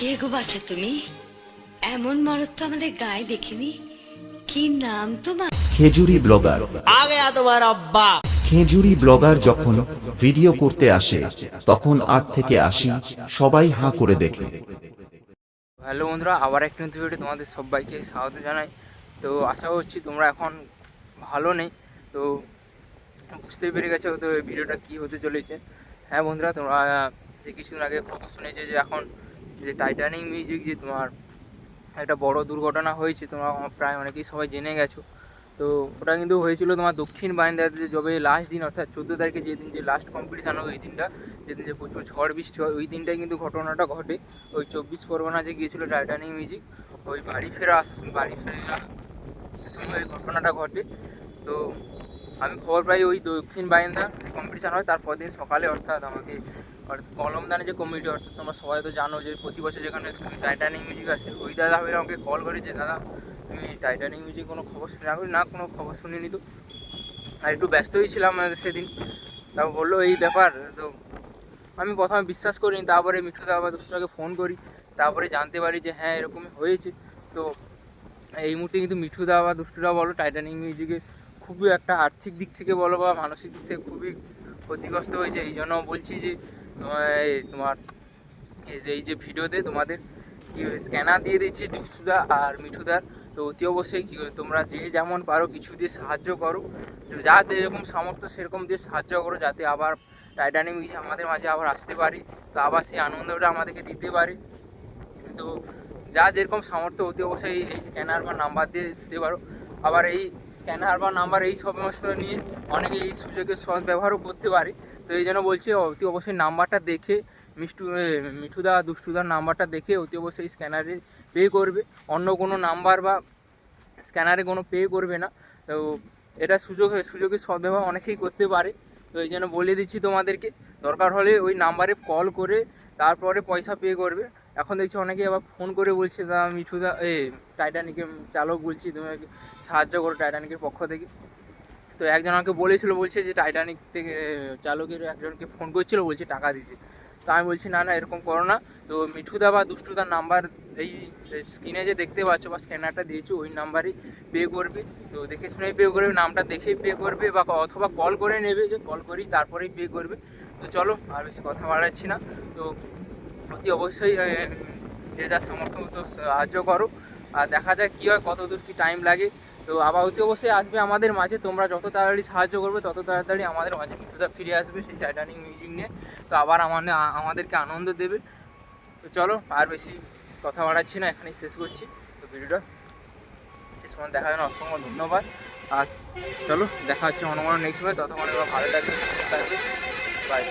কে গো বাছা তুমি? এমন মরদ তো আমাদের গায়ে দেখিনি। কি নাম তোমার? খেজুরি ব্লগার। आ गया तुम्हारा अब्बा। খেজুরি ব্লগার যখন ভিডিও করতে আসে তখন 8 থেকে 80 সবাই হাঁ করে দেখে। হ্যালো বন্ধুরা, আবার একটা নতুন ভিডিও তোমাদের সবাইকে স্বাগত জানাই। তো আশা করছি তোমরা এখন ভালো নেই, তো বুঝতেই পেরে গেছো তো এই ভিডিওটা কী হতে চলেছে। হ্যাঁ বন্ধুরা, তোমরা যে কিছুদিন আগে খবর শুনেছে যে এখন যে টাইটানিক মিউজিক যে তোমার একটা বড় দুর্ঘটনা হয়েছে, তোমরা প্রায় অনেকেই সবাই জেনে গেছো। তো ওটা কিন্তু হয়েছিল তোমার দক্ষিণ বারিন্দাতে, যে যবে লাস্ট দিন অর্থাৎ 14 তারিখে যেদিন যে লাস্ট কম্পিটিশান হয় ওই দিনটা, যেদিন যে প্রচুর ঝড় বৃষ্টি হয় ওই দিনটাই কিন্তু ঘটনাটা ঘটে। ওই 24 পরগনা যে গিয়েছিলো টাইটানিক মিউজিক, ওই বাড়ি ফেরার সময় ওই ঘটনাটা ঘটে। তো আমি খবর পাই ওই দক্ষিণ বারিন্দা কম্পিটিশান হয় তারপর দিন সকালে, অর্থাৎ আমাকে কলমদানে যে কমিটি, অর্থাৎ তোমরা সবাই তো জানো যে প্রতি বছর যেখানে টাইটানিক মিউজিক আসে, ওই দাদা ভাইরা আমাকে কল করে যে দাদা তুমি টাইটানিক মিউজিক কোনো খবর শুনে আমি না কোনো খবর শুনিনি। তো আর একটু ব্যস্ত হয়েছিলাম সেদিন, তারপর বললো এই ব্যাপার। তো আমি প্রথমে বিশ্বাস করিনি, তারপরে মিঠুদা আবার দুষ্টুদাকে ফোন করি, তারপরে জানতে পারি যে হ্যাঁ এরকমই হয়েছে। তো এই মুহূর্তে কিন্তু মিঠুদা বা দুষ্টুদা বলো টাইটানিক মিউজিকে খুবই একটা আর্থিক দিক থেকে বলো বা মানসিক দিক থেকে খুবই ক্ষতিগ্রস্ত হয়েছে। এই জন্য বলছি যে তোমার এই যে ভিডিওতে তোমাদের স্ক্যানার দিয়ে দিচ্ছি দুষ্টুদা আর মিঠুদার। তো অতি অবশ্যই তোমরা যে যেমন পারো কিছু দিয়ে সাহায্য করো, যাতে এরকম সামর্থ্য সেরকম দিয়ে সাহায্য করো, যাতে আবার টাইটানিক মিউজিক আমাদের মাঝে আবার আসতে পারি, তো আবার সেই আনন্দটা আমাদেরকে দিতে পারে। তো যা যেরকম সামর্থ্য অতি অবশ্যই এই স্ক্যানার বা নাম্বার দিয়ে দিতে পারো। আবার এই স্ক্যানার বা নাম্বার এই সমস্ত নিয়ে অনেকে এই সুযোগের সদ্ব্যবহারও করতে পারে। তো এই জন্য বলছি অতি অবশ্যই নাম্বারটা দেখে মিঠুদা দুষ্টুদার নাম্বারটা দেখে অতি অবশ্যই স্ক্যানারে পে করবে, অন্য কোনো নাম্বার বা স্ক্যানারে কোনো পে করবে না। তো এটা সুযোগের সদ্ব্যবহার অনেকেই করতে পারে। তো এই জন্য বলে দিচ্ছি তোমাদেরকে, দরকার হলে ওই নাম্বারে কল করে তারপরে পয়সা পে করবে। এখন দেখছি অনেকে আবার ফোন করে বলছে দাদা মিঠুদা টাইটানিকের চালক বলছি, তুমি সাহায্য করো টাইটানিকের পক্ষ থেকে। তো একজন আমাকে বলেছিল, বলছে যে টাইটানিক থেকে চালকের একজনকে ফোন করছিল, বলছে টাকা দিতে। তো আমি বলছি না না এরকম করো না। তো মিঠুদা বা দুষ্টুদার নাম্বার এই স্ক্রিনে যে দেখতে পাচ্ছ বা স্ক্যানারটা দিয়েছি ওই নাম্বারই পে করবে। তো দেখে শুনেই পে করবে, নামটা দেখেই পে করবে, বা অথবা কল করে নেবে, যে কল করি তারপরেই পে করবে। তো চলো আর বেশি কথা বাড়াচ্ছি না। তো অতি অবশ্যই যে যা সামর্থ্য মতো সাহায্য করো, আর দেখা যাক কী হয়, কত দূর কী টাইম লাগে। তো আবার অতি অবশ্যই আসবে আমাদের মাঝে, তোমরা যত তাড়াতাড়ি সাহায্য করবে তত তাড়াতাড়ি আমাদের মাঝে মিঠুদা ফিরে আসবে সেই টাইটানিক মিউজিক নিয়ে। তো আবার আমাদেরকে আনন্দ দেবে। তো চলো আর বেশি কথা বাড়াচ্ছি না, এখানেই শেষ করছি। তো ভিডিওটা শেষ পর্যন্ত দেখার জন্য অসংখ্য ধন্যবাদ। আর চলো দেখা হচ্ছে অন্য কোনো নেক্সট ভাবে, ততক্ষণে ভালো থাকবে, সুস্থ থাকবে, বাই।